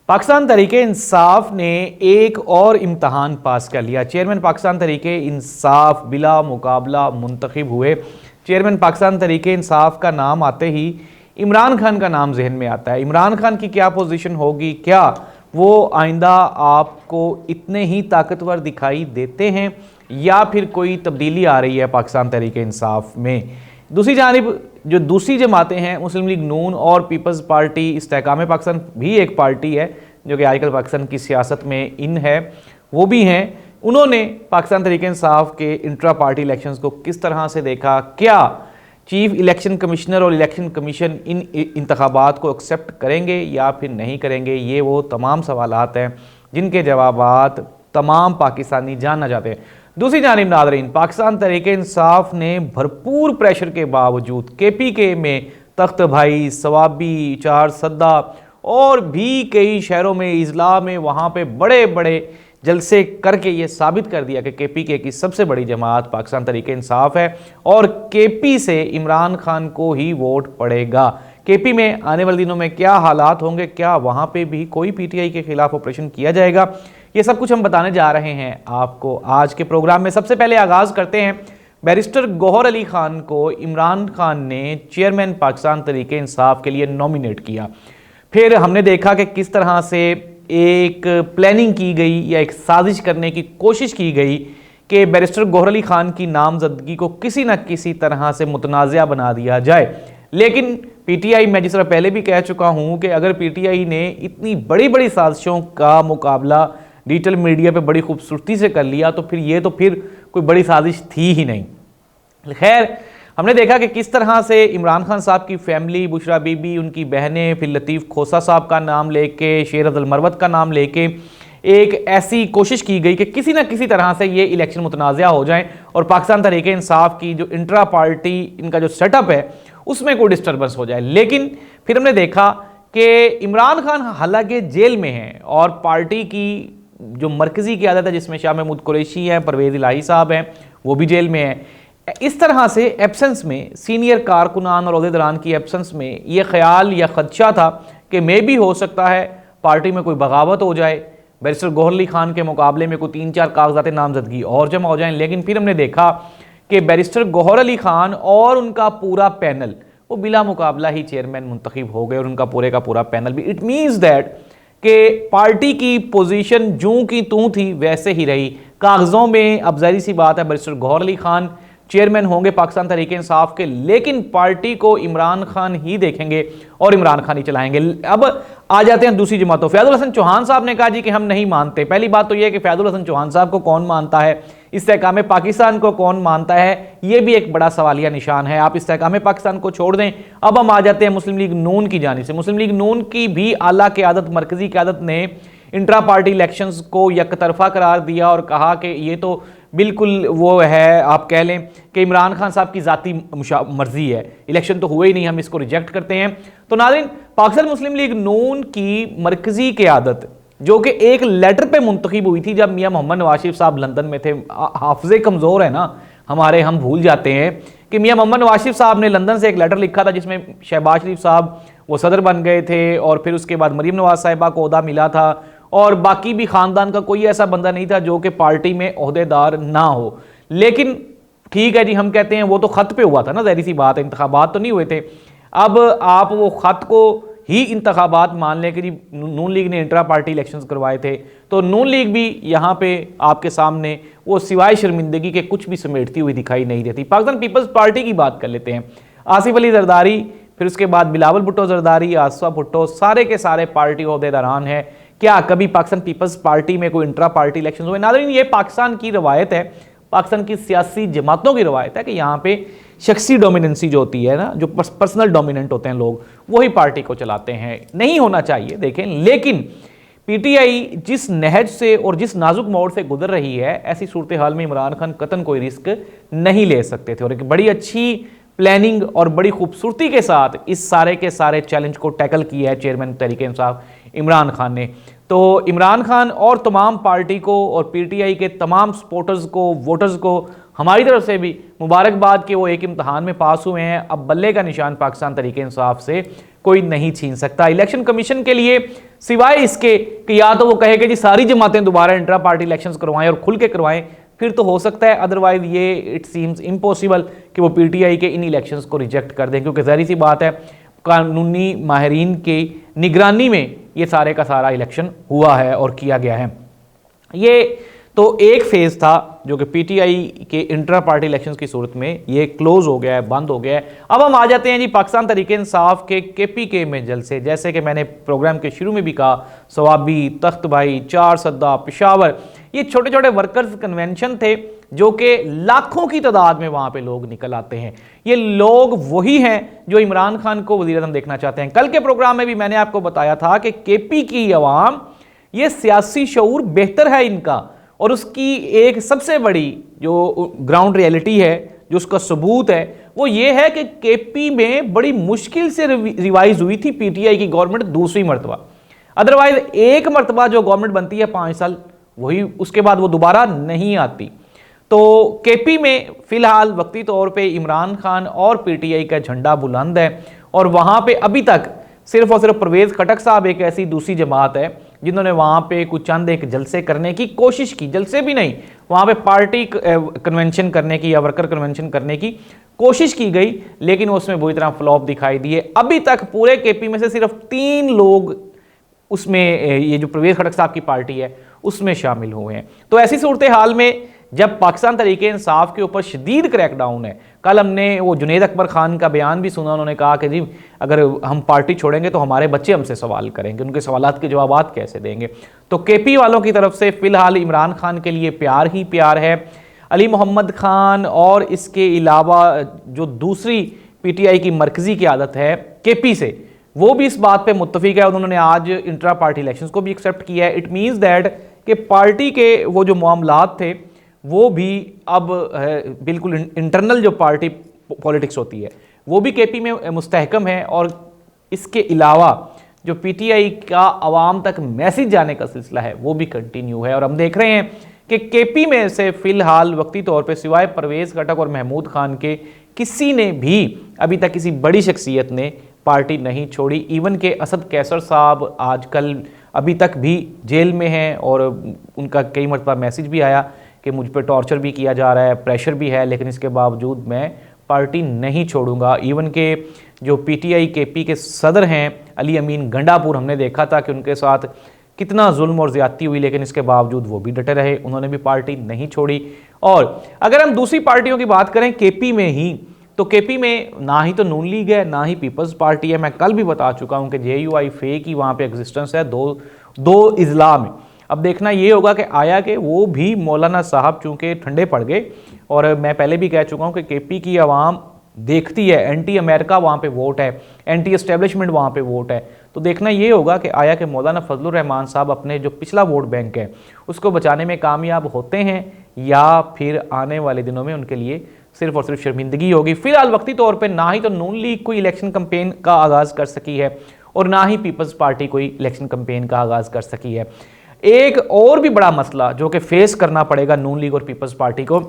पाकिस्तान तहरीके इंसाफ ने एक और इम्तहान पास कर लिया। चेयरमैन पाकिस्तान तहरीके इंसाफ बिला मुकाबला मुंतखब हुए। चेयरमैन पाकिस्तान तहरीके इंसाफ का नाम आते ही इमरान खान का नाम जहन में आता है। इमरान खान की क्या पोजीशन होगी, क्या वो आइंदा आपको इतने ही ताकतवर दिखाई देते हैं या फिर कोई तब्दीली आ रही है पाकिस्तान तहरीके इंसाफ में। दूसरी जानिब जो दूसरी जमातें हैं, मुस्लिम लीग नून और पीपल्स पार्टी इस्तेहकाम पाकिस्तान भी एक पार्टी है जो कि आजकल पाकिस्तान की सियासत में इन है, वो भी हैं। उन्होंने पाकिस्तान तहरीके इंसाफ के इंट्रा पार्टी इलेक्शंस को किस तरह से देखा, क्या चीफ इलेक्शन कमिश्नर और इलेक्शन कमीशन इन इंतखाबात को एक्सेप्ट करेंगे या फिर नहीं करेंगे, ये वो तमाम सवालात हैं जिनके जवाबात तमाम पाकिस्तानी जानना चाहते हैं। दूसरी जानिब नादरीन, पाकिस्तान तहरीके इंसाफ ने भरपूर प्रेशर के बावजूद KPK में तख्त भाई, सवाबी, चार सद्दा और भी कई शहरों में इजला में वहाँ पे बड़े बड़े जलसे करके ये साबित कर दिया कि KPK की सबसे बड़ी जमात पाकिस्तान तहरीके इंसाफ है और KP से इमरान खान को ही वोट पड़ेगा। KP में आने वाले दिनों में क्या हालात होंगे, क्या वहाँ पे भी कोई PTI के खिलाफ ऑपरेशन किया जाएगा, ये सब कुछ हम बताने जा रहे हैं आपको आज के प्रोग्राम में। सबसे पहले आगाज़ करते हैं, बैरिस्टर गौहर अली खान को इमरान खान ने चेयरमैन पाकिस्तान तहरीके इंसाफ के लिए नॉमिनेट किया। फिर हमने देखा कि किस तरह से एक प्लानिंग की गई या एक साजिश करने की कोशिश की गई कि बैरिस्टर गौहर अली खान की नामजदगी को किसी न किसी तरह से मुतनाज़ा बना दिया जाए। लेकिन PTI, मैं जिस तरह पहले भी कह चुका हूँ कि अगर PTI ने इतनी बड़ी बड़ी साजिशों का मुकाबला डिजिटल मीडिया पे बड़ी खूबसूरती से कर लिया तो फिर कोई बड़ी साजिश थी ही नहीं। खैर, हमने देखा कि किस तरह से इमरान खान साहब की फैमिली, बुशरा बीबी, उनकी बहनें, फिर लतीफ़ खोसा साहब का नाम लेके, शेर अब्दुल मरवत का नाम लेके एक ऐसी कोशिश की गई कि किसी न किसी तरह से ये इलेक्शन मुतनाज़ा हो जाए और पाकिस्तान तहरीके इंसाफ की जो इंट्रा पार्टी इनका जो सेटअप है उसमें कोई डिस्टर्बेंस हो जाए। लेकिन फिर हमने देखा कि इमरान खान हालांकि जेल में हैं और पार्टी की जो मरकज़ी क़यादत है जिसमें शाह महमूद कुरैशी हैं, परवेज़ इलाही साहब हैं, वो भी जेल में हैं। इस तरह से एब्सेंस में, सीनियर कारकुनान और ओहदेदारान की एब्सेंस में ये ख्याल या खदशा था कि मे भी हो सकता है पार्टी में कोई बगावत हो जाए, बैरिस्टर गौहर अली खान के मुकाबले में कोई 3-4 कागजात नामजदगी और जमा हो जाएं। लेकिन फिर हमने देखा कि बैरिस्टर गौहर अली खान और उनका पूरा पैनल वो बिला मुकाबला ही चेयरमैन मुंतखब हो गए और उनका पूरे का पूरा पैनल भी। इट मीन्स दैट कि पार्टी की पोजीशन जूं की तूं थी वैसे ही रही। कागजों में अब जाहिर सी बात है बैरिस्टर गौहर अली खान चेयरमैन होंगे पाकिस्तान तहरीके इंसाफ के, लेकिन पार्टी को इमरान खान ही देखेंगे और इमरान खान ही चलाएंगे। अब आ जाते हैं दूसरी जमातों। फैजुल हसन चौहान साहब ने कहा जी कि हम नहीं मानते। पहली बात तो यह कि फैजुल हसन चौहान साहब को कौन मानता है, इस्तेहकाम पाकिस्तान को कौन मानता है, यह भी एक बड़ा सवालिया निशान है। आप इस्तेहकाम पाकिस्तान को छोड़ दें। अब हम आ जाते हैं मुस्लिम लीग नून की जानिब से। मुस्लिम लीग नून की भी आला क़यादत, मरकज़ी क़यादत ने इंट्रा पार्टी इलेक्शंस को यकतरफा करार दिया और कहा कि ये तो बिल्कुल वो है, आप कह लें कि इमरान खान साहब की ज़ाती मर्जी है, इलेक्शन तो हुए ही नहीं, हम इसको रिजेक्ट करते हैं। तो नाज़रीन, पाकिस्तान मुस्लिम लीग नून की मरकज़ी क़यादत जो कि एक लेटर पे मुंतखब हुई थी जब मियां मोहम्मद नवाज शरीफ साहब लंदन में थे। हाफिज़े कमज़ोर है ना हमारे, हम भूल जाते हैं कि मियां मोहम्मद नवाज शरीफ साहब ने लंदन से एक लेटर लिखा था जिसमें शहबाज शरीफ साहब वो सदर बन गए थे और फिर उसके बाद मरीम नवाज साहिबा को ओहदा मिला था और बाकी भी ख़ानदान का कोई ऐसा बंदा नहीं था जो कि पार्टी में ओहदेदार ना हो। लेकिन ठीक है जी, हम कहते हैं वो तो ख़त पे हुआ था ना, ज़ाहिर सी बात है, इंतखाबात तो नहीं हुए थे। अब आप वो ख़त को ही इंतखाबात मान लें कि जी नून लीग ने इंट्रा पार्टी इलेक्शंस करवाए थे, तो नून लीग भी यहाँ पे आपके सामने वो सिवाय शर्मिंदगी के कुछ भी समेटती हुई दिखाई नहीं देती। पाकिस्तान पीपल्स पार्टी की बात कर लेते हैं। आसिफ अली जरदारी, फिर उसके बाद बिलावल भुट्टो जरदारी, आसफा भुट्टो, सारे के सारे पार्टी ओहदेदारान हैं। क्या कभी पाकिस्तान पीपल्स पार्टी में कोई इंट्रा पार्टी इलेक्शन हुए? नाज़रीन, ये पाकिस्तान की रवायत है, पाकिस्तान की सियासी जमातों की रवायत है कि यहाँ पे शख्सी डोमिनेंसी जो होती है ना, जो पर्सनल डोमिनेंट होते हैं लोग, वही पार्टी को चलाते हैं। नहीं होना चाहिए देखें, लेकिन PTI जिस नहज से और जिस नाजुक मोड़ से गुजर रही है, ऐसी सूरत हाल में इमरान खान कतन कोई रिस्क नहीं ले सकते थे और एक बड़ी अच्छी प्लानिंग और बड़ी खूबसूरती के साथ इस सारे के सारे चैलेंज को टैकल किया है चेयरमैन तहरीके इंसाफ इमरान खान ने। तो इमरान खान और तमाम पार्टी को और PTI के तमाम सपोर्टर्स को, वोटर्स को हमारी तरफ से भी मुबारकबाद कि वो एक इम्तहान में पास हुए हैं। अब बल्ले का निशान पाकिस्तान तहरीके इंसाफ से कोई नहीं छीन सकता। इलेक्शन कमीशन के लिए सिवाय इसके कि या तो वो कहे कि जी सारी जमातें दोबारा इंट्रा पार्टी इलेक्शंस करवाएं और खुल के करवाएं, फिर तो हो सकता है, अदरवाइज ये इट सीम्स इम्पॉसिबल कि वो पीटीआई के इन इलेक्शंस को रिजेक्ट कर दें, क्योंकि ज़ाहिर सी बात है कानूनी माहिरीन की निगरानी में ये सारे का सारा इलेक्शन हुआ है और किया गया है। ये तो एक फेज़ था जो कि पीटीआई के इंट्रा पार्टी इलेक्शंस की सूरत में ये क्लोज हो गया है, बंद हो गया है। अब हम आ जाते हैं जी पाकिस्तान तहरीक इंसाफ के केपीके में जलसे। जैसे कि मैंने प्रोग्राम के शुरू में भी कहा, सवाबी, तख्त भाई, चार सद्दा, पेशावर, ये छोटे छोटे वर्कर्स कन्वेंशन थे जो कि लाखों की तादाद में वहाँ पे लोग निकल आते हैं। ये लोग वही हैं जो इमरान खान को वज़ीर-ए-आज़म देखना चाहते हैं। कल के प्रोग्राम में भी मैंने आपको बताया था कि केपी की अवाम, ये सियासी शऊर बेहतर है इनका, और उसकी एक सबसे बड़ी जो ग्राउंड रियलिटी है, जो उसका सबूत है, वो ये है कि केपी में बड़ी मुश्किल से रिवाइज हुई थी पीटीआई की गवर्नमेंट दूसरी मरतबा। अदरवाइज एक मरतबा जो गवर्नमेंट बनती है 5 साल, वही उसके बाद वो दोबारा नहीं आती। तो केपी में फिलहाल वक्ती तौर पे इमरान खान और पीटीआई का झंडा बुलंद है, और वहाँ पे अभी तक सिर्फ और सिर्फ परवेज़ खटक साहब एक ऐसी दूसरी जमात है जिन्होंने वहाँ पे कुछ चंद एक जलसे करने की कोशिश की, जलसे भी नहीं, वहाँ पे पार्टी कन्वेंशन करने की या वर्कर कन्वेंशन करने की कोशिश की गई, लेकिन उसमें बुरी तरह फ्लॉप दिखाई दिए। अभी तक पूरे केपी में से सिर्फ 3 लोग उसमें, ये जो परवेज़ खटक साहब की पार्टी है, उसमें शामिल हुए हैं। तो ऐसी सूरत हाल में जब पाकिस्तान तहरीक इंसाफ के ऊपर शदीद क्रैकडाउन है, कल हमने वो जुनैद अकबर खान का बयान भी सुना, उन्होंने कहा कि जी अगर हम पार्टी छोड़ेंगे तो हमारे बच्चे हमसे सवाल करेंगे, उनके सवालात के जवाब कैसे देंगे। तो केपी वालों की तरफ से फिलहाल इमरान खान के लिए प्यार ही प्यार है। अली मोहम्मद खान और इसके अलावा जो दूसरी पीटीआई की मरकज़ी क़यादत है केपी से, वो भी इस बात पे मुत्तफिक है। उन्होंने आज इंट्रा पार्टी इलेक्शंस को भी एक्सेप्ट किया है। इट मीन्स दैट कि पार्टी के वो जो मामलात थे वो भी अब बिल्कुल इंटरनल जो पार्टी पॉलिटिक्स होती है वो भी केपी में मुस्तहकम है, और इसके अलावा जो पीटीआई का आवाम तक मैसेज जाने का सिलसिला है वो भी कंटिन्यू है। और हम देख रहे हैं कि केपी में से फिलहाल वक्ती तौर पे सिवाय परवेज़ खटक और महमूद खान के किसी ने भी अभी तक, किसी बड़ी शख्सियत ने पार्टी नहीं छोड़ी। इवन के असद कैसर साहब आजकल अभी तक भी जेल में हैं, और उनका कई मरतबा मैसेज भी आया कि मुझ पर टॉर्चर भी किया जा रहा है, प्रेशर भी है, लेकिन इसके बावजूद मैं पार्टी नहीं छोड़ूंगा। इवन के जो पीटीआई केपी के सदर हैं अली अमीन गंडापुर, हमने देखा था कि उनके साथ कितना जुल्म और ज़्यादती हुई, लेकिन इसके बावजूद वो भी डटे रहे, उन्होंने भी पार्टी नहीं छोड़ी। और अगर हम दूसरी पार्टियों की बात करें केपी में ही, तो केपी में ना ही तो नून लीग है, ना ही पीपल्स पार्टी है। मैं कल भी बता चुका हूँ कि JUI फे की वहाँ पे एग्जिस्टेंस है दो इजला में। अब देखना ये होगा कि आया कि वो भी मौलाना साहब चूँकि ठंडे पड़ गए, और मैं पहले भी कह चुका हूँ कि केपी की आवाम देखती है, एंटी अमेरिका वहाँ पे वोट है, एंटी एस्टेब्लिशमेंट वहाँ पे वोट है। तो देखना ये होगा कि आया कि मौलाना फजलुर रहमान साहब अपने जो पिछला वोट बैंक है उसको बचाने में कामयाब होते हैं, या फिर आने वाले दिनों में उनके लिए सिर्फ और सिर्फ शर्मिंदगी होगी। फिलहाल वक्ती तौर पर ना ही तो नून लीग कोई इलेक्शन कैंपेन का आगाज़ कर सकी है, और ना ही पीपल्स पार्टी कोई इलेक्शन कैंपेन का आगाज़ कर सकी है। एक और भी बड़ा मसला जो कि फेस करना पड़ेगा नून लीग और पीपल्स पार्टी को,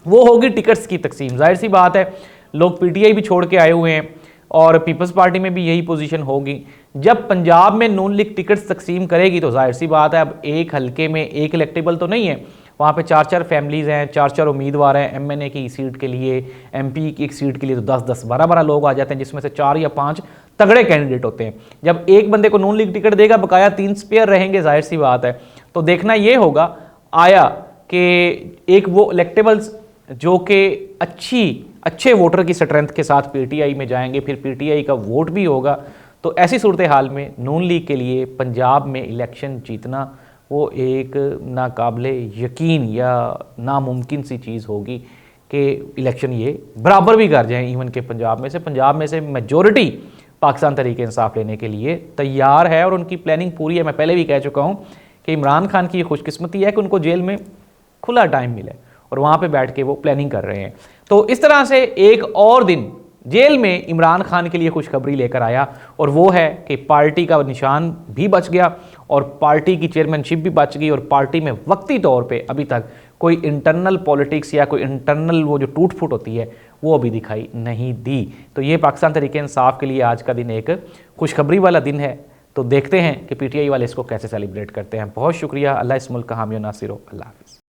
वो होगी टिकट्स की तकसीम। जाहिर सी बात है, लोग पीटीआई भी छोड़ के आए हुए हैं, और पीपल्स पार्टी में भी यही पोजीशन होगी। जब पंजाब में नून लीग टिकट्स तकसीम करेगी तो जाहिर सी बात है, अब एक हल्के में एक इलेक्टेबल तो नहीं है, वहाँ पे 4-4 फैमिलीज़ हैं, 4-4 उम्मीदवार हैं। MNA की सीट के लिए, MP की एक सीट के लिए तो 10-10, 12-12 लोग आ जाते हैं, जिसमें से 4 या 5 तगड़े कैंडिडेट होते हैं। जब एक बंदे को नून लीग टिकट देगा, बकाया 3 स्पेयर रहेंगे, जाहिर सी बात है। तो देखना ये होगा आया कि एक वो इलेक्टेबल्स जो कि अच्छे वोटर की स्ट्रेंथ के साथ पीटीआई में जाएंगे, फिर पीटीआई का वोट भी होगा। तो ऐसी सूरत हाल में नून लीग के लिए पंजाब में इलेक्शन जीतना वो एक नाकाबिले यकीन या नामुमकिन सी चीज़ होगी कि इलेक्शन ये बराबर भी कर जाएं। इवन के पंजाब में से मेजॉरिटी पाकिस्तान तहरीक इंसाफ लेने के लिए तैयार है, और उनकी प्लानिंग पूरी है। मैं पहले भी कह चुका हूँ कि इमरान खान की ये खुशकिस्मती है कि उनको जेल में खुला टाइम मिले, और वहाँ पे बैठ के वो प्लानिंग कर रहे हैं। तो इस तरह से एक और दिन जेल में इमरान खान के लिए खुशखबरी लेकर आया, और वो है कि पार्टी का निशान भी बच गया, और पार्टी की चेयरमैनशिप भी बच गई, और पार्टी में वक्ती तौर पे अभी तक कोई इंटरनल पॉलिटिक्स या कोई इंटरनल वो जो टूट फूट होती है वो अभी दिखाई नहीं दी। तो ये पाकिस्तान तहरीक इंसाफ के लिए आज का दिन एक खुशखबरी वाला दिन है, तो देखते हैं कि पीटीआई वाले इसको कैसे सेलिब्रेट करते हैं। बहुत शुक्रिया। अल्लाह इस मुल्क का हामी और नासिर हो। अल्लाह हाफ़िज़।